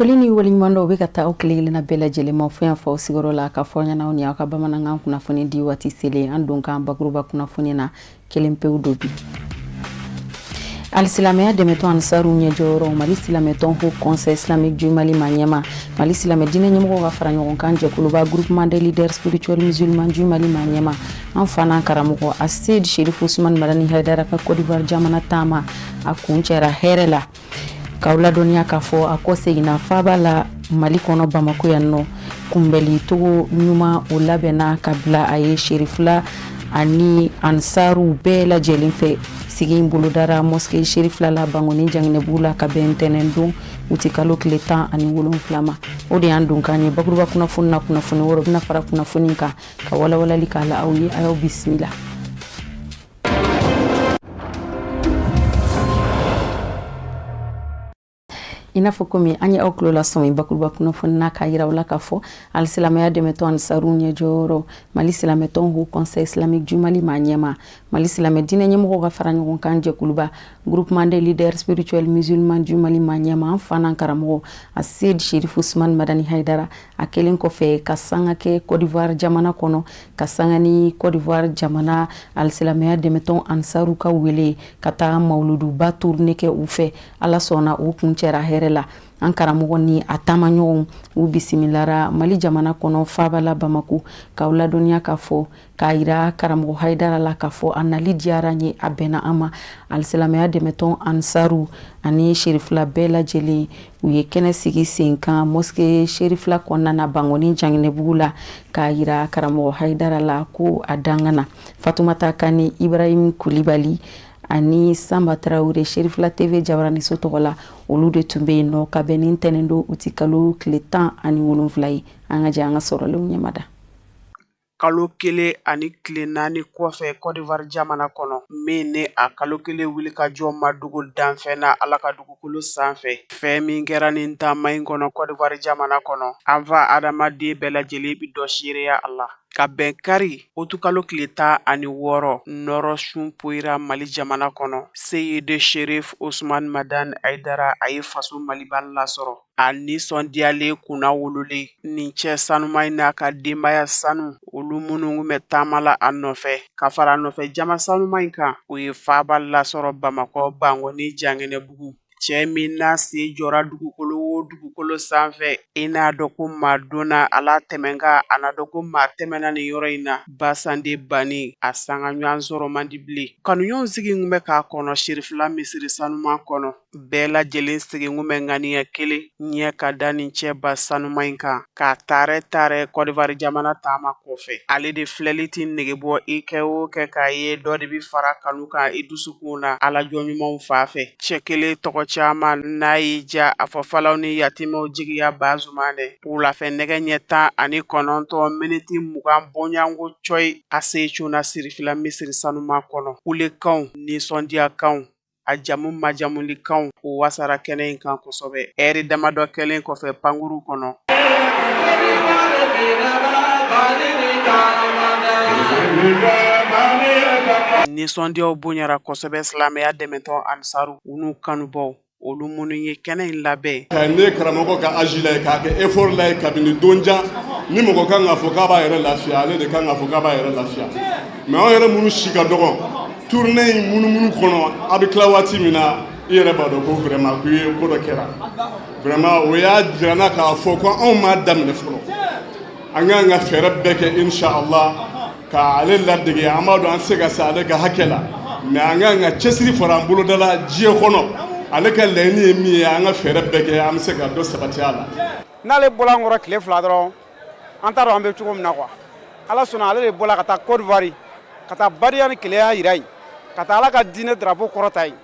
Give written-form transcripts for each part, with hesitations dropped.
Foli ni waliɲumandɔw bɛ ka taa aw kelen-kelenna bɛɛ lajɛlen ma fo yan fɔ sigiyɔrɔ la ka fɔ ɲɛna aw ni aw ka bamanankan kunnafoni di waati selen an don kan bakuruba kunnafoni na kelen pewu do bi. Alisilamɛya dɛmɛtɔn Ansaru ɲɛjɔyɔrɔ Mali silamɛtɔn Haut Conseil Islamique du Mali Maniema Mali silamɛ diinɛ ɲɛmɔgɔw ka fara ɲɔgɔn kan jɛkuluba Groupement des leaders spirituels musulmans du Mali Maniema an fa n'an karamɔgɔ a Seydi Cherif Ousmane Madani Haidara ka Côte d'Ivoire jamana taama a kun cɛra hɛrɛ la. K'aw ladɔnniya k'a fɔ a kɔ seginna faaba la Mali kɔnɔ Bamako yan nɔ kunbɛli togo ɲuman o labɛnna ka bila a ye Cherifla ani Ansaru bɛɛ lajɛlen fɛ sigi in bolodara mosquée Cherifla la Bangoni Janginɛbugu la ka bɛn ntɛnɛn don u tɛ kalo tile 17 ma o de y'an don k'an ye bakuruba kunnafoni na kunnafoni wɔɔrɔ bɛna fara kunnafoni kan ka walawalali k'a la aw ye a y'aw bisimila. I n'a fɔ komi an ye aw tulo lasɔmi bakuruba kunnafoni na k'a yira aw la k'a fɔ alisilamɛya dɛmɛtɔn Ansaru ɲɛjɔyɔrɔ Mali silamɛtɔn Haut Conseil Islamique du Mali Maniema Mali silamɛ diinɛ ɲɛmɔgɔw ka fara ɲɔgɔn kan jɛkuluba Groupement des leaders spirituels musulmans du Mali Maniema an fa n'an karamɔgɔ a Seydi Cherif Ousmane Madani Haidara a kelen kɔfɛ ka sanga kɛ Côte d'Ivoire jamana kɔnɔ ka sanga ni Côte d'Ivoire jamana alisilamɛya dɛmɛtɔn Ansaru ka wele ka taa mawuluduba tourner kɛ u fɛ Ala sɔnna o kun cɛra hɛrɛ la an karamɔgɔ ni a taamaɲɔgɔnw u bisimilara Mali jamana kɔnɔ faaba la Bamako k'aw ladɔnniya k'a fɔ k'a yira karamɔgɔ Haidara la k'a fɔ a nali diyara an ye a bɛnna an ma alisilamɛya dɛmɛtɔn Ansaru ani Cherifla bɛɛ lajɛlen u ye kɛnɛ sigi sen kan mosquée Cherifla kɔnɔna na Bangoni Janginɛbugu la k'a yira karamɔgɔ Haidara la ko a dangana Fatumata Kane Ibrahim Kulibali ani Samba Traoré Cherifla TV Jabaraniso tɔgɔ la olu de tun bɛ yen nɔ ka bɛn ni ntɛnɛn don u tɛ kalo tile 17 ye an ka jɛ an ka sɔrɔlenw ɲɛmada. Kalo kelen ani tile 4 kɔfɛ Côte d'Ivoire jamana kɔnɔ min ni a kalo kelen wuli ka jɔ Madugu danfɛn na Ala ka dugukolo sanfɛ fɛn min kɛra nin taama in kɔnɔ Côte d'Ivoire jamana kɔnɔ an fa adamaden bɛɛ lajɛlen bi dɔ seereya a la ka bɛn kari otu kalo tile 16 nɔrɔ sun poyira Mali jamana kɔnɔ Seydi Cherif Ousmane Madani Haidara a ye faso Maliba lasɔrɔ a nisɔndiyalen kunna wololen nin cɛ sanuma in n'a ka denbaya sanu olu minnu bɛ taama la a nɔfɛ ka fara a nɔfɛ jama sanuma in kan o ye faaba lasɔrɔ Bamakɔ Bangoni Janginɛbugu cɛ min n'a se jɔra dugukolo o dugukolo sanfɛ i n'a dɔn ko maa donna ala tɛmɛnka a n'a dɔn ko maa tɛmɛna nin yɔrɔ in na Basande Bani a sanga ɲɔgɔn sɔrɔ man di bilen kanuɲɔgɔn sigi kun bɛ k'a kɔnɔ Cherifla misiri sanuma kɔnɔ bɛɛ lajɛlen sigi kun bɛ ŋaniya kelen ɲɛ ka da nin cɛ ba sanuma in kan k'a taarɛ Côte d'Ivoire jamana taama kɔfɛ ale de filɛli tɛ nege bɔ i kɛ o kɛ k'a ye dɔ de bi fara kanu kan i dusukun na ala jɔn ɲumanw fa fɛ cɛ kelen tɔgɔ caman n'a y'i ja a fɔ falaw ni yatimɛw jigiya Bazuma dɛ wulafɛ nɛgɛ ɲɛ 19 miniti 20 bɔɲango coyi a se cuna Cherifla misiri sanuma kɔnɔ kulekanw nisɔndiyakanw a jamu majamulikanw o wasara kɛnɛ in kan kosɛbɛ ɛri damadɔ kɛlen kɔfɛ pankuru kɔnɔ nisɔndiyaw bonyara kosɛbɛ silamɛya dɛmɛtɔn Ansaru u n'u kanubaw olu minnu ye kɛnɛ in labɛn ka ne karamɔgɔ ka agi la ye k'a kɛ effort la ye kabini donjan ni mɔgɔ kan ka fɔ k'a b'a yɛrɛ lafiya ale de kan ka fɔ k'a b'a yɛrɛ lafiya mais anw yɛrɛ minnu si ka dɔgɔ tournée in munumunu kɔnɔ a bɛ tila waati min na i yɛrɛ b'a dɔn ko vraiment k'u ye ko dɔ kɛra vraiment o y'a jira n na k'a fɔ ko anw m'a daminɛ fɔlɔ an k'an ka fɛɛrɛ bɛɛ kɛ inshallah k'ale ladege an b'a dɔn an se ka se ale ka hakɛ la mais an k'an ka cɛsiri fara an boloda la diɲɛ kɔnɔ ale ka laɲini ye min ye an ka fɛɛrɛ bɛɛ kɛ an bɛ se ka dɔ sabati a la n'ale bɔla an kɔrɔ tile 2 dɔrɔn an t'a dɔn an bɛ cogo min na quoi ala sɔnna ale de bɔla ka taa Côte d'Ivoire ka taa bariya ni kelenya yira yen ka taa ala ka diinɛ drapeau kɔrɔta yen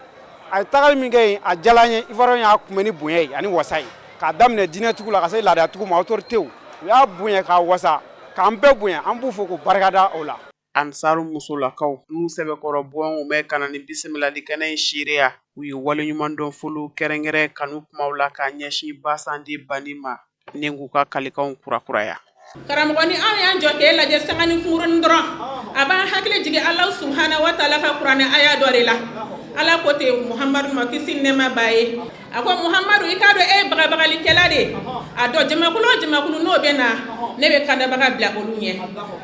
a ye tagali min kɛ yen a diyala an ye Ivoirien y'a kunbɛ ni bonya ye ani wasa ye k'a daminɛ diinɛtigiw la ka se laadatigiw ma autorité u y'a bonya k'a wasa k'an bɛɛ bonya an b'u fɔ k'u barikada o la Ansaru musolakaw n'u sɛbɛkɔrɔ bɔn bɛ kana ni bisimilali kɛnɛ in seereya u ye waleɲuman dɔn folo kɛrɛnkɛrɛn kanu kumaw la k'a ɲɛsin Basande Bani ma ni k'u ka kalikanw kurakuraya karamɔgɔ ni anw y'an jɔ k'e lajɛ sanga ni kunkurunin dɔrɔn a b'an hakili jigin Alahu subahana wa taala ka kuranɛ aya dɔ de la ala ko te muhammadu ma kisi nɛma b'a ye a ko muhammadu i k'a dɔn e ye bagabagalikɛla de a dɔn jamakulu o jamakulu n'o bɛ na ne bɛ kandabaga bila olu ɲɛ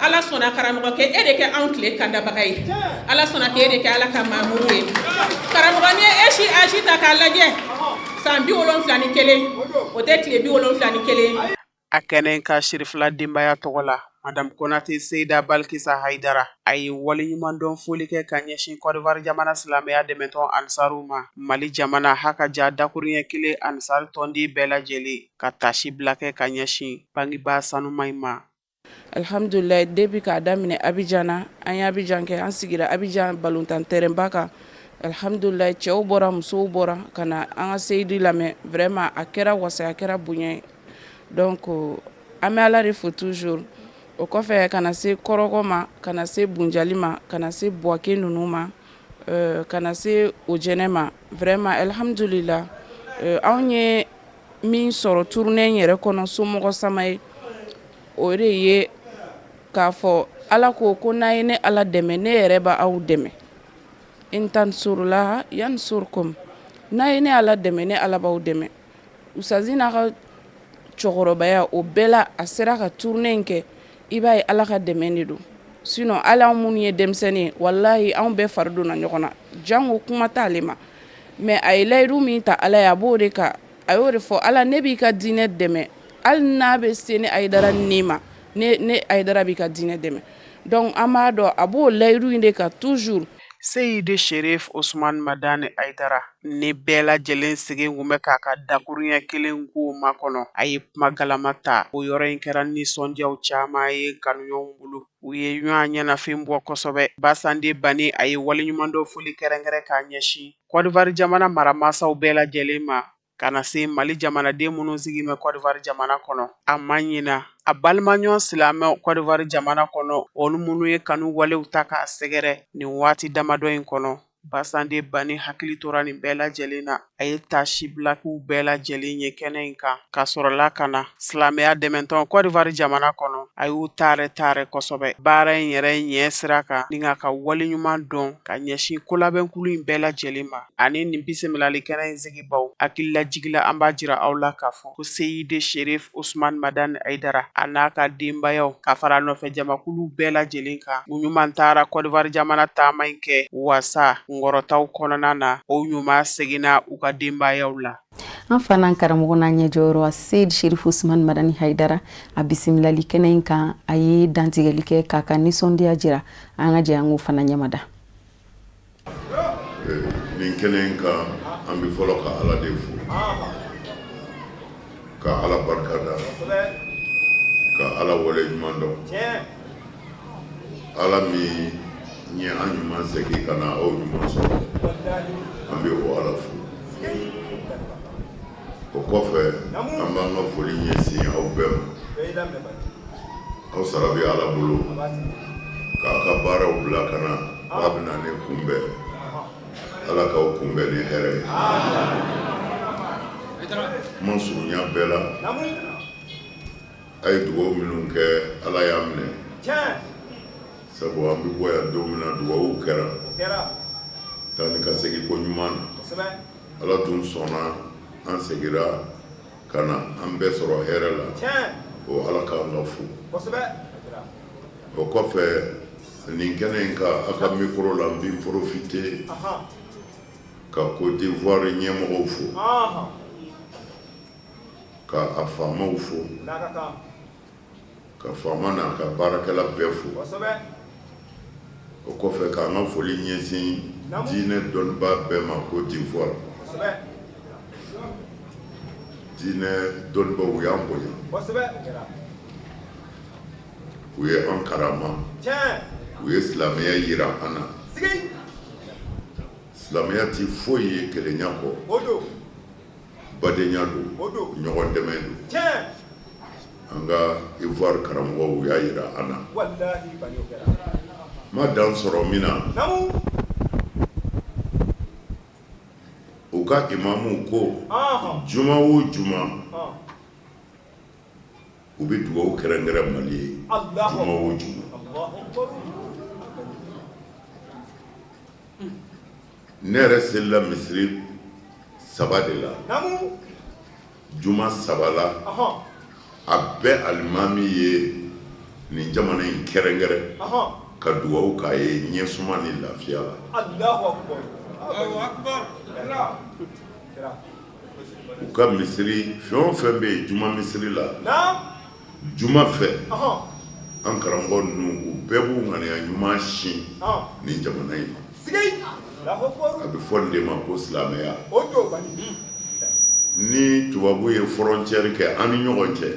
ala sɔnna karamɔgɔ kɛ e de kɛ anw tile kandabaga ye ala sɔnna k'e de kɛ ala ka maamuru ye karamɔgɔ ni e si âge ta k'a lajɛ san 71 o tɛ tile 71 a kɛnɛ ka sirifila denbaya tɔgɔ la madame Konate Seyda Balkisa Haidara a ye waleɲumandɔn foli kɛ ka ɲɛsin Côte d'Ivoire jamana silamɛya dɛmɛtɔn ansaru ma Mali jamana hakaja dakuruɲɛ kelen ansar tɔndi bɛɛ lajɛlen ka tasi bila kɛ ka ɲɛsin bangeba sanuman ma. Alhamdulillah depuis k'a daminɛ Abidjan na an ye Abidjan kɛ an sigira Abidjan balontan terrain ba kan alhamdulillah cɛw bɔra musow bɔra ka na an ka Seydi lamɛn vraiment a kɛra wasa a kɛra bonya ye donc an bɛ Ala de fo toujours o kɔfɛ kana se kɔrɔgɔ ma kana se bunjali ma kana se buwake ninnu ma kana se o jɛnɛ ma vraiment alhamdulillah anw ye min sɔrɔ tournée yɛrɛ kɔnɔ somɔgɔ sama ye o de ye k'a fɔ Ala ko ko n'a ye ne Ala dɛmɛ ne yɛrɛ b'aw dɛmɛ in tansurulaha yansurkum n'a ye ne Ala dɛmɛ ne Ala b'aw dɛmɛ usazi n'a ka cɛkɔrɔbaya o bɛɛ la a sera ka tournée in kɛ i b'a ye Ala ka dɛmɛ de don sinon ala anw minnu ye denmisɛnnin ye wallahi anw bɛɛ fari donna ɲɔgɔn na jango kuma t'ale ma mais a ye layidu min ta Ala ye a b'o de kan a y'o de fɔ Ala ne b'i ka diinɛ dɛmɛ hali n'a bɛ se ne Ayidara ni ma ne Ayidara b'i ka diinɛ dɛmɛ donc an b'a dɔn a b'o layidu in de kan toujours. Seydi Sherif Ousmane Madani Aidara ni bɛɛ lajɛlen sigi kun bɛ k'a ka dakuruɲɛ kelen ko makɔnɔ a ye kuma galama ta o yɔrɔ in kɛra nisɔndiyaw caman ye kanuɲɔgɔnw bolo u ye ɲɔgɔn ɲɛnafin bɔ kosɛbɛ Basande Bani a ye waleɲumandɔn foli kɛrɛnkɛrɛn k'a ɲɛsin Côte d'Ivoire jamana maramasaw bɛɛ lajɛlen ma kana se Mali jamanaden minnu sigi bɛ Côte d'Ivoire jamana kɔnɔ a ma ɲina a balimaɲɔgɔn silamɛw Côte d'Ivoire jamana kɔnɔ olu minnu ye kanu walew ta k'a sɛgɛrɛ nin waati damadɔ in kɔnɔ Basande Bani hakili tora nin bɛɛ lajɛlen na a ye tasi bilakiw bɛɛ lajɛlen ye kɛnɛ in kan ka sɔrɔla ka na silamɛya dɛmɛtɔn Côte d'Ivoire jamana kɔnɔ a y'u taare kosɛbɛ baara in yɛrɛ ɲɛ sira kan ni ka waleɲuman dɔn ka ɲɛsin kolabɛnkulu in bɛɛ lajɛlen ma ani nin bisimilali kɛnɛ in sigibaw hakili lajigila an b'a jira aw la k'a fɔ ko Seydi Sherif Ousmane Madani Aidara a n'a ka denbayaw ka fara nɔfɛ jamakulu bɛɛ lajɛlen kan u ɲuman taara Côte d'Ivoire jamana taama in kɛ wasa ngɔrɔtaw kɔnɔna na o ɲuman seginna u ka denbayaw la. An fana karamɔgɔ n'a ɲɛjɔyɔrɔ Seydi Sherif Ousmane Madani Haidara a bisimilali kɛnɛ in kan a ye dantigɛli kɛ k'a ka nisɔndiya jira an ka jɛ an k'o fana ɲɛmada. Nin kɛnɛ in kan an bɛ fɔlɔ ka Ala de fo ka Ala barika da ka Ala waleɲuman dɔn Ala min ɲɛ an ɲuman segin ka na aw ɲuman sɔrɔ an bɛ o Ala fo o kɔfɛ an b'an ka foli ɲɛsin aw bɛɛ ma aw sara bɛ Ala bolo k'a ka baaraw bila ka na k'a bɛna ne kunbɛn Ala k'aw kunbɛn ni hɛrɛ ye kuma surunya bɛɛ la a ye dugawu minnu kɛ Ala y'a minɛ sabu an bɛ bɔ yan don min na dugawu kɛra taa ni ka segin ko ɲuman na Ala tun sɔnna an segira ka na an bɛɛ sɔrɔ hɛrɛ la o Ala k'an ka fo o kɔfɛ nin kɛnɛ in ka a ka micro la n bɛ profiter ka Côte d'Ivoire ɲɛmɔgɔw fo ka a faamaw fo ka faama n'a ka baarakɛla bɛɛ fo o kɔfɛ k'an ka foli ɲɛsin diinɛ dɔnnibaa bɛɛ ma Côte d'Ivoire diinɛ dɔnnibaaw u y'an bonya u ye an karama u ye silamɛya yira an na silamɛya ti foyi ye kelenya kɔ badenya don ɲɔgɔn dɛmɛ don an ka Ivoire karamɔgɔw u y'a yira an na ma dan sɔrɔ min na u ka imamuw ko juma o juma u bɛ dugawu kɛrɛnkɛrɛn Mali ye juma o juma ne yɛrɛ selila misiri 3 de la juma 3 la a bɛɛ alimami ye nin jamana in kɛrɛnkɛrɛn ka dugawu k'a ye ɲɛsuma ni lafiya la u ka misiri fɛn o fɛn bɛ yen juma misiri la juma fɛ an karamɔgɔ ninnu u bɛɛ b'u ŋaniya ɲuman sin nin jamana in ma a bɛ fɔ nin de ma ko silamɛya ni tubabu ye frontière kɛ an ni ɲɔgɔn cɛ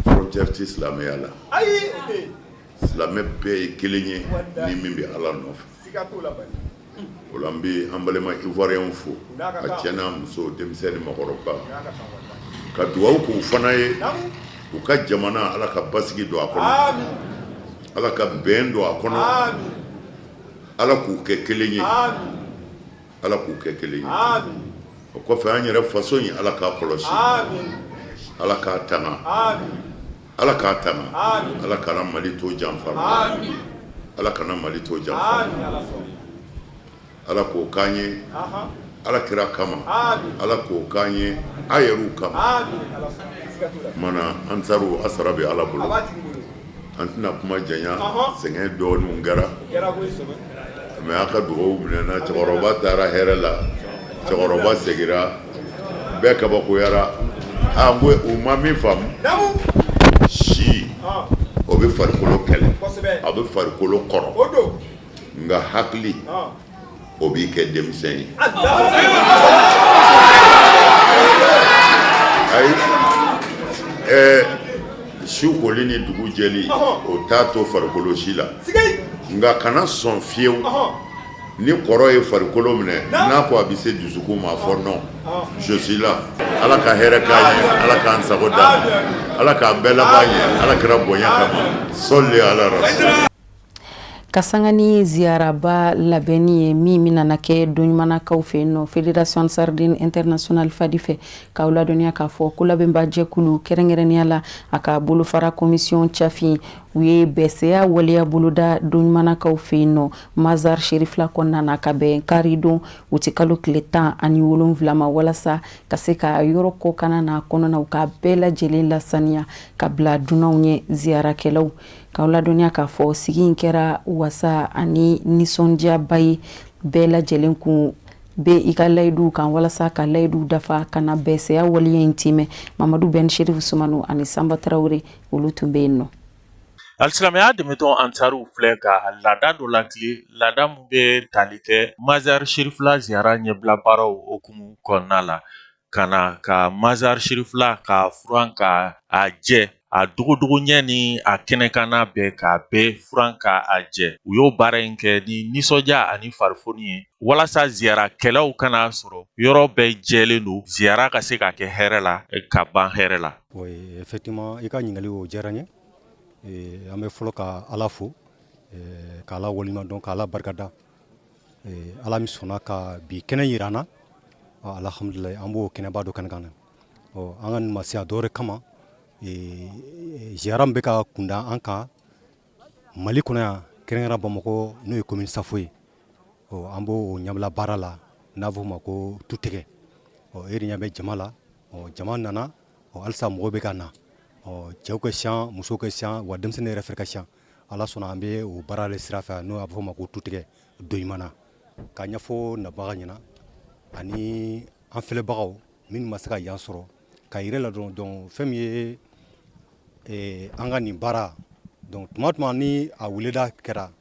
frontière tɛ silamɛya la silamɛ bɛɛ ye kelen ye ni min bɛ ala nɔfɛ o la an bɛ an balima ivoirien fo a cɛ n'a muso denmisɛn ni maakɔrɔba ka dugawu k'u fana ye u ka jamana ala ka basigi don a kɔnɔ ala ka bɛn don a kɔnɔ ala k'u kɛ kelen ye ala k'u kɛ kelen ye o kɔfɛ an yɛrɛ faso in ala k'a kɔlɔsi ala k'a tanga ala k'a tanga ala kana mali to janfa ala kana mali to janfa ala k'o k'an ye ala kira kama ala k'o k'an ye a yɛrɛw kama mana an taru asara bɛ ala bolo an tɛna kuma janya sɛgɛn dɔɔnin kɛra mɛ a ka dugawu minɛna cɛkɔrɔba taara hɛrɛ la cɛkɔrɔba segira bɛɛ kabakoyara a ko u ma min faamu si o bɛ farikolo kɛlɛ a bɛ farikolo kɔrɔ nka hakili o b'i kɛ denmisɛn ye ayi su koli ni dugu jɛli o t'a to farikolo si la nka kana sɔn fiyewu ni kɔrɔ ye farikolo minɛ n'a ko a bɛ se dusukun ma fɔ non je suis là ala ka hɛrɛ k'an ye ala k'an sago d'a ma ala k'an bɛɛ laban ye ala kɛra bonya kama sɔli ala rasul Kasangani ziaraba labɛnni ye min bɛna kɛ donɲumanakaw fɛ yen nɔ Fédération Sardine Internationale FADI fɛ k'aw ladɔnniya k'a fɔ ko labɛnba jɛkulu kɛrɛnkɛrɛnnenya la a ka bolofara commission cafin u ye bɛsɛya waleya boloda donɲumanakaw fɛ yen nɔ Mazar Sherifla kɔnɔna na ka bɛn kari don u tɛ kalo tile 17 ma walasa ka se ka yɔrɔ kɔkana n'a kɔnɔnaw ka bɛɛ lajɛlen lasaniya ka bila dunanw ɲɛ ziarakɛlaw k'aw ladɔnniya k'a fɔ sigi in kɛra wasa ani nisɔndiyaba ye bɛɛ lajɛlen kun bɛ i ka layiduw kan walasa ka layiduw dafa ka na bɛsɛya waleya in timɛ Mamadu Ben Sherifu Sumano ani Samba Traore olu tun bɛ yen nɔ. Alisilamɛya dɛmɛtɔn Ansaru filɛ ka laada dɔ lakile laada min bɛ tali kɛ Mazar Sherifla ziyara ɲɛbila baaraw okumu kɔnɔna la ka na ka Mazar Sherifla ka furan ka a jɛ a dogodogo ɲɛ ni a kɛnɛkana bɛɛ ka bɛɛ furan ka a jɛ u y'o baara in kɛ ni nisɔndiya ani farifoni ye walasa ziyarakɛlaw kana sɔrɔ yɔrɔ bɛɛ jɛlen don ziyara ka se ka kɛ hɛrɛ la ka ban hɛrɛ la. Oui, effectivement i ka ɲininkali o diyara n ye an bɛ fɔlɔ ka ala fo k'ala walima dɔn k'ala barikada ala min sɔnna ka bi kɛnɛ yira an na alhamdulilayi an b'o kɛnɛba dɔ kɛnɛ kan na an ka nin ma se a dɔwɛrɛ kama ziyara min bɛ ka kunda an kan Mali kɔnɔ yan kɛrɛnkɛrɛnnenya Bamakɔ n'o ye commune Safo ye an b'o ɲɛbila baara la n'a fɔ o ma ko tutigɛ e de ɲɛ bɛ jama la jama nana halisa mɔgɔw bɛ ka na cɛw ka siyan musow ka siyan wa denmisɛnnin yɛrɛ fɛnɛ ka siyan ala sɔnna an bɛ o baara de sira fɛ n'o a bɛ fɔ o ma ko tutigɛ donɲumana k'a ɲɛfɔ nabaga ɲɛna ani an filɛbagaw minnu ma se ka yan sɔrɔ ka yirɛ la dɔrɔn fɛn min ye an ka nin baara donc tuma tuma ni a weleda kɛra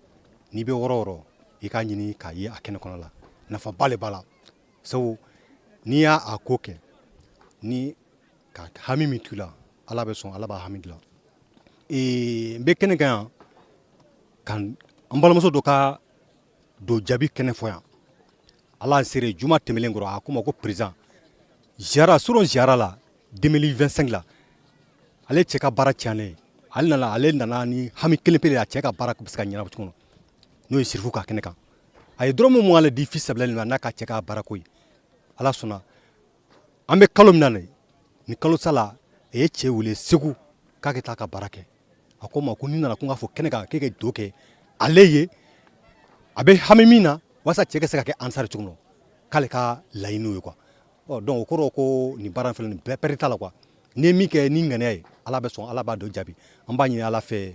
n'i bɛ yɔrɔ yɔrɔ i k'a ɲini k'a ye a kɛnɛ kɔnɔ la nafaba de b'a la sabu n'i y'a ko kɛ ni ka hami min t'u la ala bɛ sɔn ala b'a hami dilan n bɛ kɛnɛ kan yan ka an balimamuso dɔ ka don jaabi kɛnɛ fɔ yan ala an sere juma tɛmɛlen kɔrɔ a ko ma ko président ziyara surɔ ziyara la 2025 la ale cɛ ka baara tiɲɛlen ale nana ni hami kelen pe a cɛ ka baara bɛ se ka ɲɛnabɔ cogo n'o ye Sirifu ka kɛnɛ kan a ye dɔrɔmɛ mun ale di fils Sabulɛli ma n'a ka cɛ ka baara ko ye ala sɔnna an bɛ kalo min na ni kalo sala a ye cɛ wele Segu k'a ka taa ka baara kɛ a ko ma ko ni nana ko n k'a fɔ kɛnɛ kan k'e ka do kɛ ale ye a bɛ hami min na wasa cɛ ka se ka kɛ ansari cogo min k'ale ka laɲiniw ye quoi donc o kɔrɔ ko nin baara filɛ nin bɛɛ pɛrɛn t'a la quoi n'i ye min kɛ ni ŋaniya ye ala bɛ sɔn ala b'a dɔ jaabi an b'a ɲini ala fɛ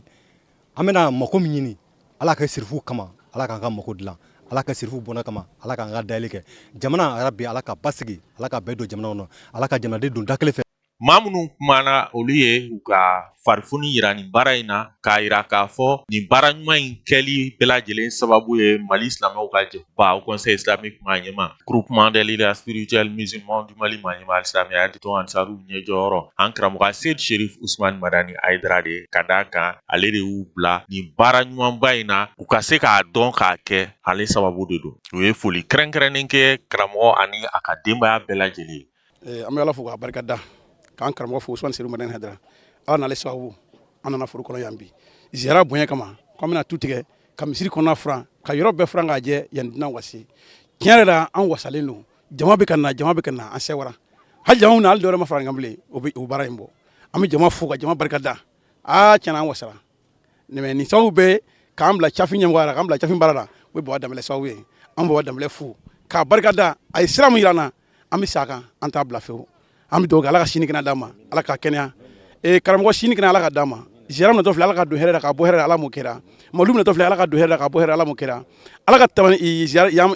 an bɛna mako min ɲini ala ka sirifu kama ala k'an ka mako dilan ala ka sirifu bɔnna kama ala k'an ka dayɛli kɛ jamana yarabi ala ka basigi ala ka bɛɛ don jamana kɔnɔ ala ka jamanaden don da kelen fɛ. maa minnu kumana olu ye u ka farifoni yira nin baara in na k'a yira k'a fɔ nin baara ɲuman in kɛli bɛɛ lajɛlen sababu ye mali silamɛw ka jɛba au conseil islamique maɲɛma groupement des leaders spirituels musulmans du mali maɲɛma alisilamɛya dito ansaru ɲɛjɔyɔrɔ an karamɔgɔ seyd sherif usman madani ayidara de ka daa kan ale de y'u bila nin baara ɲumanba in na u ka se k'a dɔn k'a kɛ ale sababu de don u ye foli kɛrɛnkɛrɛnnen kɛ karamɔgɔ ani a ka denbaya bɛɛ lajɛlen ye. An bɛ ala fo k'a barikada k'an karamɔgɔ fo Usmane Seydou Madani Haidara ala n'ale sababu an nana foro kɔnɔ yan bi ziyara bonya kama k'an bɛna tu tigɛ ka misiri kɔnɔna furan ka yɔrɔ bɛɛ furan k'a jɛ yan dunan wasi tiɲɛ yɛrɛ la an wasalen don jama bɛ ka na an sɛwara hali jama na hali dɔwɛrɛ ma fara kan bilen o bɛ baara in bɔ an bɛ jama fo ka jama barikada tiɲɛna an wasara nin sababu bɛ k'an bila cafin ɲɛmɔgɔya la k'an bila cafin baara la o ye Baba Danbɛlɛ sababu ye an Baba Danbɛlɛ fo k'a barikada a ye sira min yira an na an bɛ sa kan an t'a bila fewu an bɛ dugawu kɛ ala ka sini kɛnɛ d'a ma ala ka kɛnɛya karamɔgɔ sini kɛnɛ ala ka d'a ma ziyara minɛtɔ filɛ ala ka don hɛrɛ la ka bɔ hɛrɛ la ala m'o kɛra mawulu minɛtɔ filɛ ala ka don hɛrɛ la ka bɔ hɛrɛ la ala m'o kɛra ala ka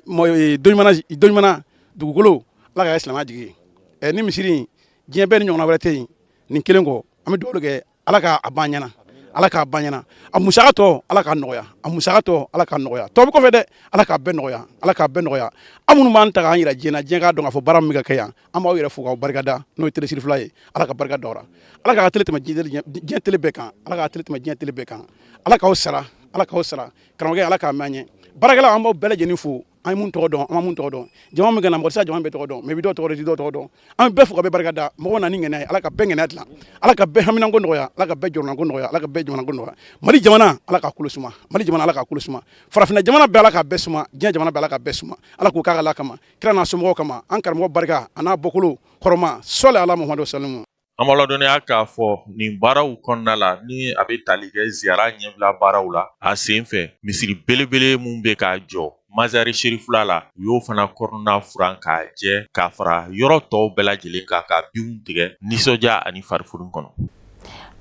dɔnɲumana dugukolo ala ka kɛ silamɛya jigi ye ni misiri diɲɛ bɛɛ ni ɲɔgɔnna wɛrɛ tɛ yen nin kelen kɔ an bɛ dugawu kɛ ala k'a ban ɲɛna ala k'a ban ɲɛna a musaka tɔ ala k'a nɔgɔya a musaka tɔ ala k'a nɔgɔya tɔ bɛ kɔfɛ dɛ ala k'a bɛɛ nɔgɔya ala k'a bɛɛ nɔgɔya an minnu b'an ta k'an yɛrɛ diɲɛ na diɲɛ k'a dɔn k'a fɔ baara min bɛ ka kɛ yan an b'aw yɛrɛ fo k'aw barikada n'o ye télésiri fila ye ala ka barika da o la ala k'a télé tɛmɛ diɲɛ télé bɛɛ kan ala k'a télé tɛmɛ diɲɛ télé bɛɛ kan ala k'aw sara karamɔgɔkɛ ala k'a mɛn an ɲɛ baarakɛlaw an b'aw bɛɛ lajɛlen fo an ye mun tɔgɔ dɔn an ma mun tɔgɔ dɔn jama min kana mɔgɔ tɛ se ka jama bɛɛ tɔgɔ dɔn mais bi dɔw tɔgɔ dɔn ti dɔw tɔgɔ dɔn an bɛ bɛɛ fo ka bɛɛ barikada mɔgɔw na ni ŋɛnɛ ye ala ka bɛɛ ŋɛnɛ dilan ala ka bɛɛ haminako nɔgɔya ala ka bɛɛ jɔrɔnako nɔgɔya ala ka bɛɛ jamanako nɔgɔya mali jamana ala k'a kolo suma mali jamana ala k'a kolo suma farafinna jamana bɛɛ ala k'a bɛɛ suma diɲɛ jamana bɛɛ ala k'a bɛɛ suma ala k'o k'a ka la kama kira n'a somɔgɔw kama an karamɔgɔ barika a n'a bɔkolo kɔrɔma sɔli ala muhamadu salamu an b'a ladɔnniya k'a fɔ nin baaraw kɔnɔna la ni a bɛ tali kɛ ziyara ɲɛbila baaraw la a sen fɛ misiri belebele mun bɛ k'a jɔ mazari sherifula la u y'o fana kɔnɔna furan k'a jɛ k'a fara yɔrɔ tɔw bɛɛ lajɛlen kan ka binw tigɛ nisɔndiya ani farifoni kɔnɔ.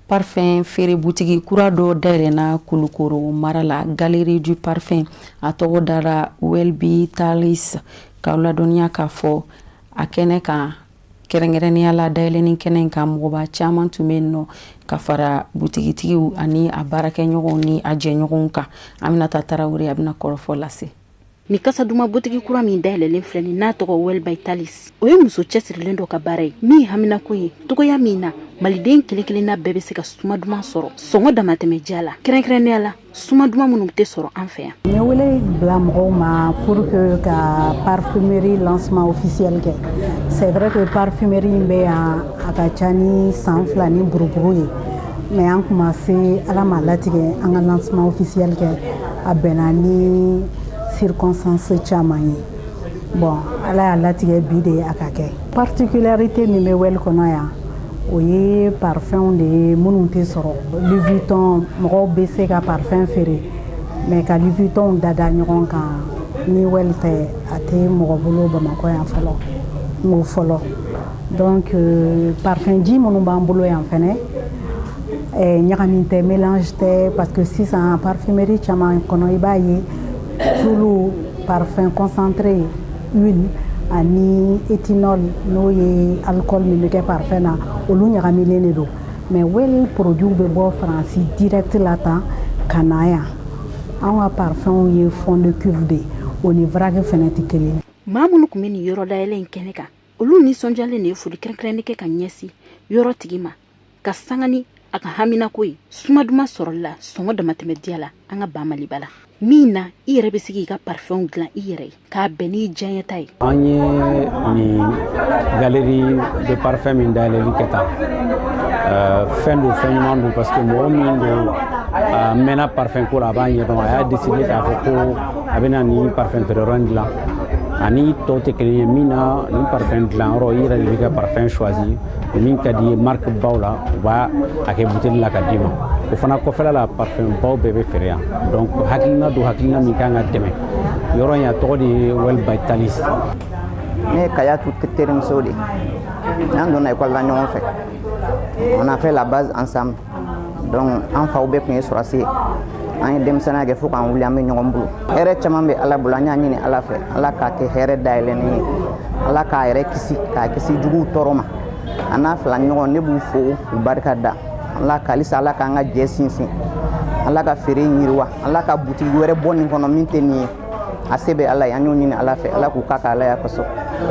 Parfum feere butigi kura dɔ dayɛlɛnna Kulukoro mara la Galerie du Parfum a tɔgɔ dara Welby Talis k'aw ladɔnniya k'a fɔ a kɛnɛ kan kɛrɛnkɛrɛnnenya la dayɛlɛnni kɛnɛ in kan mɔgɔba caman tun bɛ yen nɔ ka fara butigitigiw ani a baarakɛɲɔgɔnw ni a jɛɲɔgɔnw kan Aminata Tarawele a bɛna kɔrɔfɔ lase. Ni kasa duma butigi kura min dayɛlɛlen filɛ nin n'a tɔgɔ Welby Talis o ye muso cɛsirilen dɔ ka baara ye min haminako ye togoya min na maliden kelen-kelenna bɛɛ bɛ se ka suma duman sɔrɔ sɔngɔ damatɛmɛ diya la kɛrɛnkɛrɛnnenya la suma duman minnu tɛ sɔrɔ an fɛ yan. N ye wele bila mɔgɔw ma pour que ka parfumerie lancement officiel kɛ c'est vrai que parfumerie in bɛ yan a ka ca ni san 2 ni buruburu ye mais an kuma se ala ma latigɛ an ka lancement officiel kɛ a bɛnna ni circonstances caman ye bon ala y'a latigɛ bi de a ka kɛ particularité min bɛ Wel kɔnɔ yan o ye parfum de ye minnu tɛ sɔrɔ Louis Vuitton mɔgɔw bɛ se ka parfum feere mais ka Louis Vuitton dada ɲɔgɔn kan ni Wel tɛ a tɛ mɔgɔ bolo Bamakɔ yan fɔlɔ n ko fɔlɔ donc parfum ji minnu b'an bolo yan fɛnɛ ɲagamin tɛ mélange tɛ parce que sisan parfumerie caman kɔnɔ i b'a ye tulu parfum concentré huile ani éthanol n'o ye alcool min bɛ kɛ parfum na olu ɲagamilen de don mais Wel produit bɛ bɔ Faransi direct la tan ka na yan anw ka parfum ye fond de cuve de o ni vrac fɛnɛ tɛ kelen. Maa minnu tun bɛ nin yɔrɔ dayɛlɛ in kɛnɛ kan olu nisɔndiyalen de ye foli kɛrɛnkɛrɛnnen kɛ ka ɲɛsin yɔrɔ tigi ma ka sanga ni a ka haminako ye suma duman sɔrɔli la sɔngɔ damatɛmɛ diya la an ka ban Maliba la min na i yɛrɛ bɛ se k'i ka parfum dilan i yɛrɛ ye k'a bɛn n'i diyaɲɛta ye. An ye nin galerie de parfum min dayɛlɛli kɛ tan fɛn don fɛn ɲuman don parce que mɔgɔ min don a mɛnna parfum ko la a b'a ɲɛdɔn a y'a décidé k'a fɔ ko a bɛna nin parfum feereyɔrɔ in dilan ani tɔw tɛ kelen ye min na nin parfum dilanyɔrɔ i yɛrɛ de bɛ ka parfum choisi min ka di ye marque baw la u b'a a kɛ bouteille la ka d'i ma o fana kɔfɛla la parfum baw bɛɛ bɛ feere yan donc hakilina don hakilina min kan ka dɛmɛ yɔrɔ in a tɔgɔ de ye Well by Talis. Ne ye Kayatu terimuso de n'an donna école la ɲɔgɔn fɛ on a fait la base ensemble donc an faw bɛɛ tun ye sɔrɔsi ye an ye denmisɛnniya kɛ fo k'an wuli an bɛ ɲɔgɔn bolo hɛrɛ caman bɛ Ala bolo an y'a ɲini Ala fɛ Ala k'a kɛ hɛrɛ dayɛlɛnnen ye Ala k'a yɛrɛ k'a kisi juguw tɔɔrɔ ma a n'a fila ɲɔgɔn ne b'u fo u barika da Ala halisa Ala k'an ka jɛ sinsin Ala ka feere yiriwa Ala ka butigi wɛrɛ bɔ nin kɔnɔ min tɛ nin ye a se bɛ Ala ye an y'o ɲini Ala fɛ Ala k'u k'a ka Ala ya kosɔn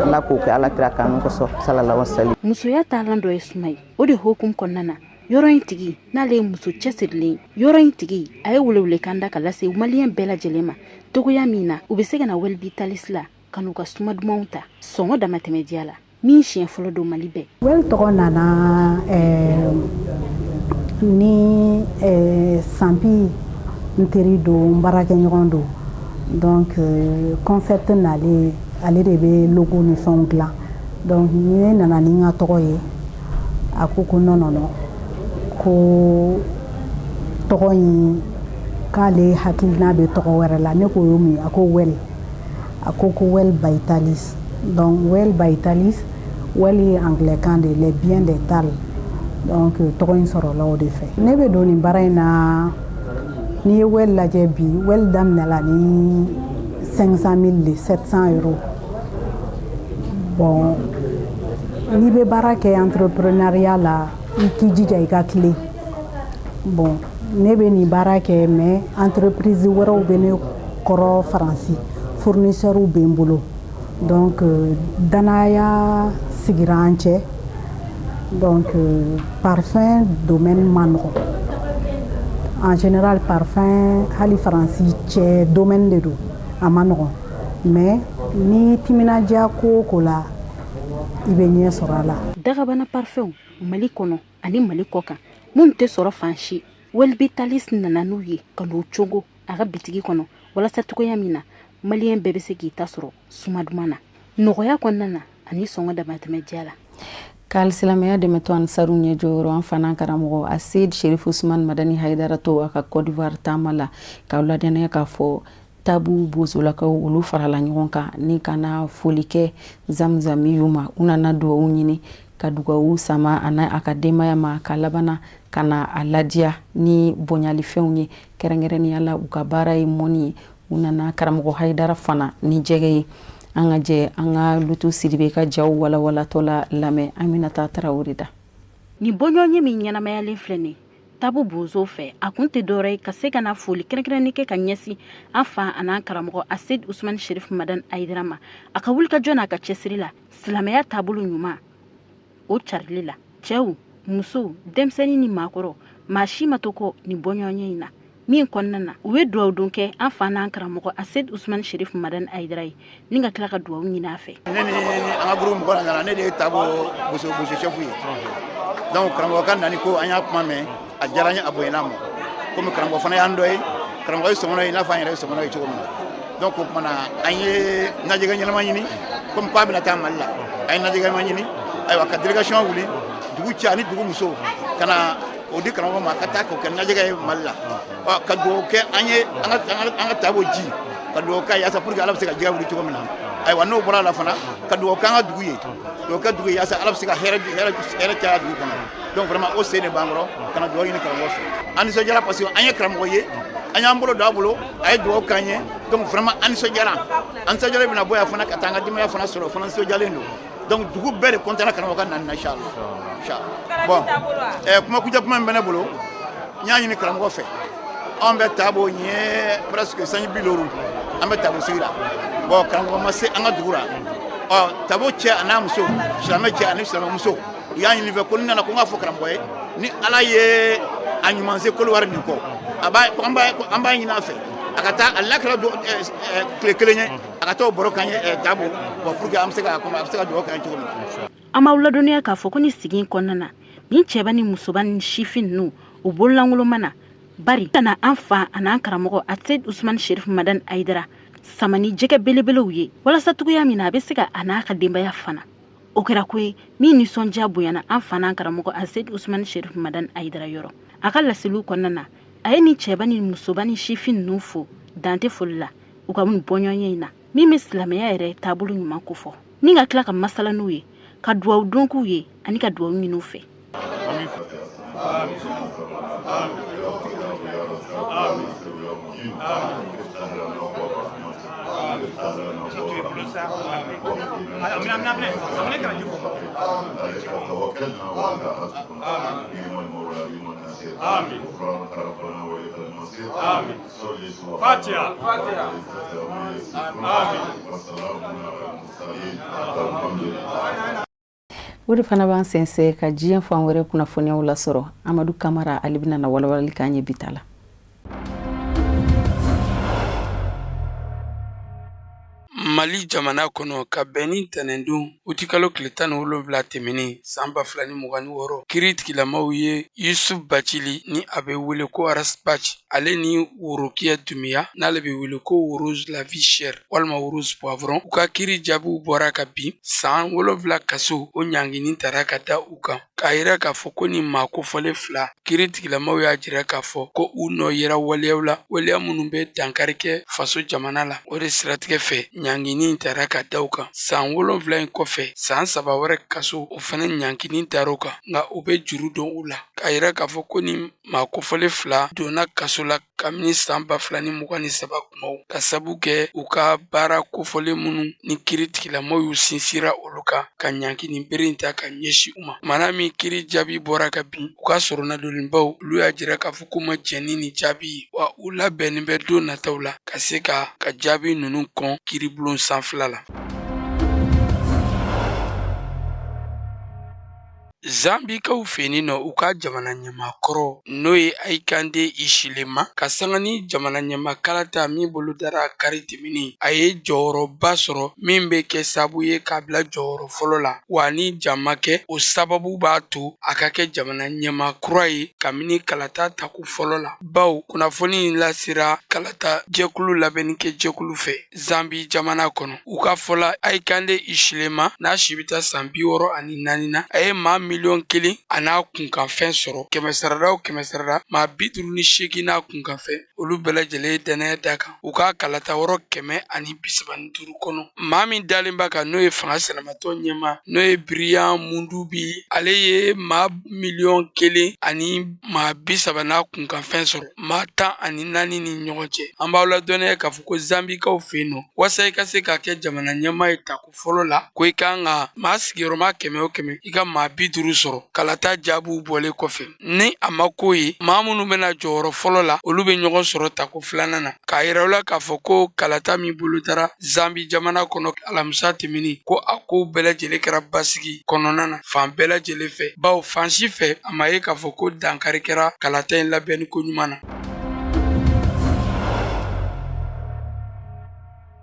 Ala k'o kɛ Ala kira kanu kosɔn sallallahu alaihi wasallam. Musoya taalan dɔ ye suma ye o de hukum kɔnɔna na yɔrɔ in tigi n'ale ye muso cɛsirilen yɔrɔ in tigi a ye welewelekan da ka lase maliyɛn bɛɛ lajɛlen ma togoya min na u bɛ se ka na Well by Talis la ka n'u ka suma dumanw ta sɔngɔ damatɛmɛdiya la min siɲɛ fɔlɔ don Mali bɛɛ. Well tɔgɔ nana ni Sanpi n teri don n baarakɛɲɔgɔn don donc concept nale ale de bɛ logo ni fɛnw dilan donc ne nana ni n ka tɔgɔ ye a ko non ko tɔgɔ in k'ale hakilina bɛ tɔgɔ wɛrɛ la ne ko yo min a ko Well a ko Well by Talis donc Well by Talis Well ye anglais kan de les biens des tales donc tɔgɔ in sɔrɔla o de fɛ ne bɛ don nin baara in na ni ye Well lajɛ bi Well daminɛla ni 500 000 700 euros bon n'i bɛ baara kɛ entrepreneuriat la i k'i jija i ka tile bon ne bɛ nin baara kɛ mais entreprise wɛrɛw bɛ ne kɔrɔ Faransi fournisseurs bɛ n bolo donc danaya sigira an cɛ donc parfum domaine man nɔgɔn en général parfum hali Faransi cɛ domaine de do a man nɔgɔn mais ni timinadiya ko ko la i bɛ ɲɛ sɔrɔ a la. Dagabana parfum Mali kɔnɔ ani Mali kɔkan mun tɛ sɔrɔ fan si Well by Talis nana n'u ye ka n'o cogo a ka bitigi kɔnɔ walasa togoya min na maliyɛn bɛɛ bɛ se k'i ta sɔrɔ suma duman na nɔgɔya kɔnɔna na ani sɔngɔ damatɛmɛdiya la. K'alisilamɛya dɛmɛ to Ansaru ɲɛjɔyɔrɔ an fana karamɔgɔ Asid Sherif Usman Madani Haidara to a ka Côte d'Ivoire taama la k'aw ladɔnniya k'a fɔ tabu bozolakaw olu farala ɲɔgɔn kan ni kana foli kɛ Zamzam yu ma u nana dugawu ɲini ka dugawu sama a ka denbaya ma ka labana ka na a ladiya ni bonyalifɛnw ye kɛrɛnkɛrɛnnenya la u ka baara ye mɔni ye u nana karamɔgɔ Haidara fana ni jɛgɛ ye an ka jɛ an ka Lutu Sidibe ka jaw walawalatɔ la lamɛn Aminata Tarawele da. Ni bɔɲɔgɔn min ɲɛnamayalen filɛ nin tabu bozo fɛ a kun tɛ dɔwɛrɛ ye ka se ka na foli kɛrɛnkɛrɛnnen kɛ ka ɲɛsin an fa an'an karamɔgɔ Asid Usman Sherif Madan Haidara ma a ka wulikajɔ n'a ka cɛsiri la silamɛya taabolo ɲuman o carili la cɛw musow denmisɛnnin ni maakɔrɔ maa si ma to kɔ nin bɔɲɔgɔnya in na min kɔnɔna na u ye dugawu don kɛ an fa n'an karamɔgɔ Asid Usman Sherif Madan Haidara ye ni ka tila ka dugawu ɲini a fɛ. Ne ni an ka groupe mɔgɔ nana ne de ye taabo boso chef ye donc karamɔgɔ ka nani ko an y'a kuma mɛn a diyara n ye a bonyana ma komi karamɔgɔ fana y'an dɔ ye karamɔgɔ ye sɔmɔnɔ ye i n'a fɔ an yɛrɛ ye sɔmɔnɔ ye cogo min na donc o kumana an ye najɛgɛ ɲɛnama ɲini komi k'a bɛna taa Mali la a ye najɛgɛ ɲɛnama ɲini ayiwa ka délégation wuli dugu cɛ ani dugu muso ka na o di karamɔgɔ ma ka taa k'o kɛ najɛgɛ ye Mali la ka dugawu kɛ an ye an ka taabo ji ka dugawu k'a ye yaasa pour que Ala bɛ se ka jɛgɛ wuli cogo min na ayiwa n'o bɔra la fana ka dugawu k'an ka dugu ye dugawu kɛ dugu ye yaasa Ala bɛ se ka hɛrɛ caya dugu kɔnɔ donc vraiment o sen de b'an kɔrɔ ka na dugawu ɲini karamɔgɔ fɛ an nisɔndiyara parce que an ye karamɔgɔ ye an y'an bolo don a bolo a ye dugawu k'an ye donc vraiment an nisɔndiyara bɛna bɔ yan fana ka taa an ka denbaya fana sɔrɔ o fana nisɔndiyalen don donc dugu bɛɛ de content na karamɔgɔ ka nani na inchallah bon kuma kuncɛ kuma min bɛ ne bolo n y'a ɲini karamɔgɔ fɛ anw bɛ taabo ɲɛ presque 5 000 an bɛ taabo sigi la bon karamɔgɔ ma se an ka dugu la taabo cɛ a n'a muso silamɛ cɛ ani silamɛ muso u y'a ɲini fɛ ko ni nana ko n k'a fɔ karamɔgɔ ye ni Ala ye a ɲuman se Côte d'Ivoire nin kɔ an b'a ɲini a fɛ a ka taa a lakira tile kelen ye a ka taa o baro k'an ye taabo bon pour que an bɛ se ka dugawu k'an ye cogo min na. An b'aw ladɔnniya k'a fɔ ko ni sigi in kɔnɔna na ni cɛba ni musoba ni sifin ninnu u bololankolon na bari kana an fa an'an karamɔgɔ Asid Usman Sherif Madan Haidara sama ni jɛgɛ belebelew ye walasa togoya min na a bɛ se ka a n'a ka denbaya fana o kɛra ko ye min nisɔndiya bonyana an fa n'an karamɔgɔ Asid Usman Sherif Madan Haidara yɔrɔ a ka laseliw kɔnɔna na a ye ni cɛba ni musoba ni sifin ninnu fo dante foli la u ka mun bɔɲɔgɔnya in na min bɛ silamɛya yɛrɛ taabolo ɲuman ko fɔ ni ka tila ka masala n'u ye ka duwawu dɔn k'u ye ani ka duwawu ɲini u fɛ. O de fana b'an sensɛn ka diɲɛ fan wɛrɛ kunnafoniyaw lasɔrɔ Amadu Kamara ale bɛna na walawalali k'an ye bi ta la. Mali jamana kɔnɔ ka bɛn ni tɛnɛndon utikalo tile 17 tɛmɛnen san 2026 kiri tigilamaw ye Yusuf Bacili ni a bɛ wele ko Aras Bac ale ni Worokiya Dumiya n'ale bɛ wele ko Rose la vie chère walima Rose Poivron u ka kiri jaabiw bɔra ka bin san 7 kaso o ɲangini tara ka da u kan k'a yira k'a fɔ ko ni maa kofɔlen 2 kiri tigilamaw y'a jira k'a fɔ ko u nɔ yera waleyaw la waleya minnu bɛ dankari kɛ faso jamana la o de siratigɛ fɛ ɲangini tara ka da u kan san 7 in kɔfɛ san 3 wɛrɛ kaso o fana ɲangini tara u kan nka u bɛ juru don u la k'a yira k'a fɔ ko ni maa kofɔlen 2 donna kaso la kabini san 2023 kumaw ka sabu kɛ u ka baara kofɔlen minnu ni kiri tigilamaw y'u sinsira olu kan ka ɲangini bere ta ka ɲɛsi u ma mana min kiri jaabi bɔra ka bin u ka sɔrɔnadolenbaw olu y'a jira k'a fɔ k'u ma jɛni ni jaabi wa u labɛnnen bɛ don nataw la ka se ka jaabi ninnu kɔn kiribulon sanfɛla la. Zambikaw feni nɔ u ka jamana ɲɛmakɔrɔ n'o ye Aikande Hichilema ka sanga ni jamana ɲɛmakalata min bolo dara kari tɛmɛnin a ye jɔyɔrɔba sɔrɔ min bɛ kɛ sababu ye k'a bila jɔyɔrɔ fɔlɔ la wa ni jama kɛ o sababu b'a to a ka kɛ jamana ɲɛmakura ye kabini kalata taku fɔlɔ la baw kunnafoni in lasera kalata jɛkulu labɛnni kɛ jɛkulu fɛ Zambi jamana kɔnɔ u ka fɔla Aikande Hichilema n'a si bɛ taa san 64 na a ye maa miliyɔn 1 a n'a kunkanfɛn sɔrɔ 100 maa 58 n'a kunkanfɛn olu bɛɛ lajɛlen ye danaya da kan u ka kalata yɔrɔ 135 kɔnɔ maa min dalen b'a kan n'o ye fanga sɛnɛmatɔ ɲɛma n'o ye Biriyan Mundubi ale ye maa miliyɔn 1 ani maa 30 n'a kunkanfɛn sɔrɔ maa 14 ni ɲɔgɔn cɛ an b'aw ladɔnniya k'a fɔ ko Zambikaw fɛ yen nɔ wasa i ka se ka kɛ jamana ɲɛma ye tako fɔlɔ la ko i kan ka maa sigiyɔrɔma 100 o 100 i ka maa 50 sɔrɔ kalata jaabiw bɔlen kɔfɛ ni a ma ko ye maa minnu bɛna jɔyɔrɔ fɔlɔ la olu bɛ ɲɔgɔn sɔrɔ tako 2nan na k'a yira u la k'a fɔ ko kalata min bolo dara Zambi jamana kɔnɔ alamisa tɛmɛnin ko a ko bɛɛ lajɛlen kɛra basigi kɔnɔna na fan bɛɛ lajɛlen fɛ bawo fan si fɛ a ma ye k'a fɔ ko dankari kɛra kalata in labɛnni ko ɲuman na.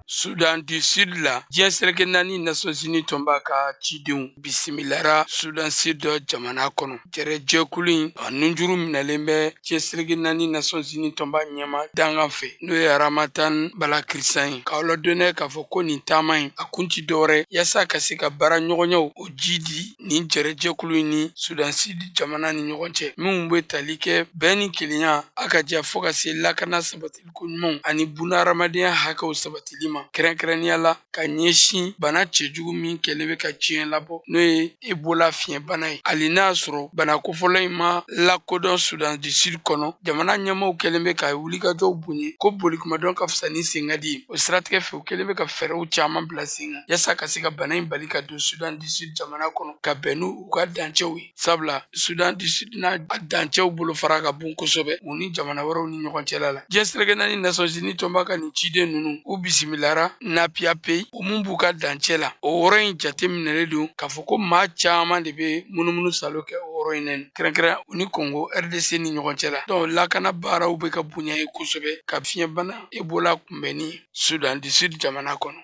Sudan du Sud la diɲɛ seleke 4 Nations Unies tun b'a ka cidenw bisimilara Sudan Sud jamana kɔnɔ jɛrɛjɛkulu in a ninjuru minɛlen bɛ diɲɛ seleke 4 Nations Unies tun b'a ɲɛma dangan fɛ n'o ye Aramatan Bala Kirsan ye k'aw ladɔnniya k'a fɔ ko nin taama in a kun ti dɔwɛrɛ yaasa ka se ka baara ɲɔgɔnyaw o ji di nin jɛrɛjɛkulu in ni Sudan Sud jamana ni ɲɔgɔn cɛ minnu bɛ tali kɛ bɛɛ ni kelenya a ka diya fɔ ka se lakana sabatiliko ɲumanw ani bunahadamadenya hakɛw sabatili ma kɛrɛnkɛrɛnnenya la ka ɲɛsin bana cɛjugu min kɛlen bɛ ka diɲɛ labɔ n'o ye Ebola fiɲɛbana ye hali n'a y'a sɔrɔ bana kofɔlɔ in ma lakodɔn Sudan du Sud kɔnɔ jamana ɲɛmaaw kɛlen bɛ ka wulikajɔw bonye ko bolikumadɔn ka fisa ni sen ka di ye o siratigɛ fɛ u kɛlen bɛ ka fɛɛrɛw caman bila sen kan yaasa ka se ka bana in bali ka don Sudan du Sud jamana kɔnɔ ka bɛn n'u ka dancɛw ye sabula Sudan du Sud n'a dancɛw bolofara ka bon kosɛbɛ u ni jamana wɛrɛw ni ɲɔgɔn cɛla la diɲɛ seleke 4 Nations Unies tun b'a ka nin ciden ninnu u bisimilara Napiape o mun b'u ka dancɛ la o yɔrɔ in jate minɛlen don k'a fɔ ko maa caman de bɛ munumunu salo kɛ o yɔrɔ in na kɛrɛnkɛrɛn u ni Congo RDC ni ɲɔgɔn cɛ la donc lakana baaraw bɛ ka bonya ye kosɛbɛ ka fiɲɛbana Ebola kunbɛnni Sudan du Sud jamana kɔnɔ.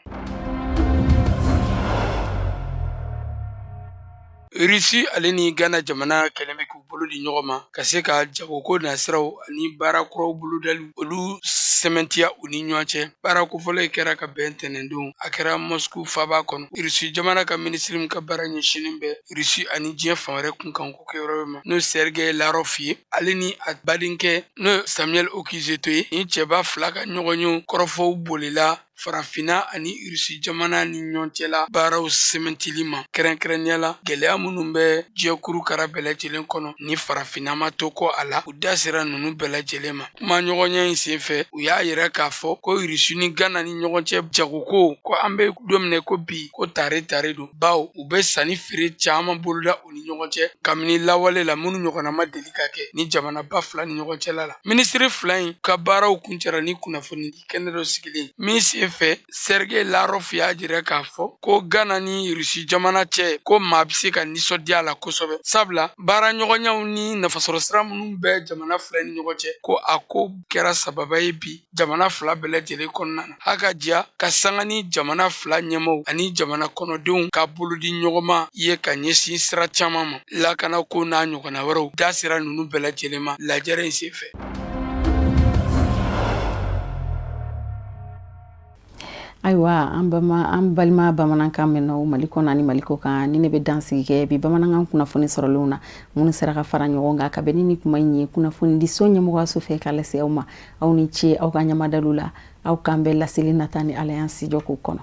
Russie ale ni Ghana jamana kɛlen bɛ k'u bolo di ɲɔgɔn ma ka se ka jagoko nasiraw ani baara kuraw bolodali olu sɛmɛntiya u ni ɲɔgɔn cɛ baara kofɔlɔ kɛra ka bɛn tɛnɛndon a kɛra Moscou faba kɔnɔ Irisi jamana ka minisiri min ka baara ɲɛsinnen bɛ Irisi ani diɲɛ fan wɛrɛ kunkan ko kɛyɔrɔ ma n'o Sergei Lavrov ye ale ni a badenkɛ n'o Samuel Okudzeto ye ni cɛba fila ka ɲɔgɔn ye kɔrɔfɔw bolila Farafina ani Irisi jamana ni ɲɔgɔn cɛla baaraw sɛmɛntili ma kɛrɛnkɛrɛnnenya la gɛlɛya minnu bɛ diɲɛkuru kara bɛɛ lajɛlen kɔnɔ ni Farafina ma to kɔ a la u da sera ninnu bɛɛ lajɛlen ma kuma ɲɔgɔnya in senfɛ u y'a yɛrɛ k'a fɔ ko Irisi ni Gana ni ɲɔgɔn cɛ jagoko ko an bɛ don min ko bi ko tare don baw u bɛ sanni feere caman boloda u ni ɲɔgɔn cɛ kabini lawale la minnu ɲɔgɔnna ma deli ka kɛ ni jamanaba fila ni ɲɔgɔn cɛla la minisiri fila in ka baaraw kuncɛra ni kunnafoni di kɛnɛ dɔ sigilen min fɛ Sergei Lavrov y'a jira k'a fɔ ko Gana ni Irisi jamana cɛ ko maa bɛ se ka nisɔndiya la kosɛbɛ sabula baara ɲɔgɔnyaw ni nafasɔrɔ sira minnu bɛ jamana fila ni ɲɔgɔn cɛ ko a ko kɛra sababa ye bi jamana fila bɛɛ lajɛlen kɔnɔna na a ka diya ka sanga ni jamana fila ɲɛmaaw ani jamana kɔnɔdenw ka bolodi ɲɔgɔnma ye ka ɲɛsin sira caman ma lakana ko n'a ɲɔgɔnna wɛrɛw da sera ninnu bɛɛ lajɛlen ma lajɛrɛ in senfɛ. Ayiwa an balima bamanankan mɛn o Mali kɔnɔ ani Mali kɔ kan ni ne bɛ dansigi kɛ bi bamanankan kunnafoni sɔrɔlenw na minnu sera ka fara ɲɔgɔn kan ka bɛn ni kuma in ye kunnafoni di so ɲɛmɔgɔso fɛ k'a lase aw ma aw ni ce aw ka ɲamadaliw la aw k'an bɛɛ laseli nata ni Ala y'an sijɔ k'o kɔnɔ.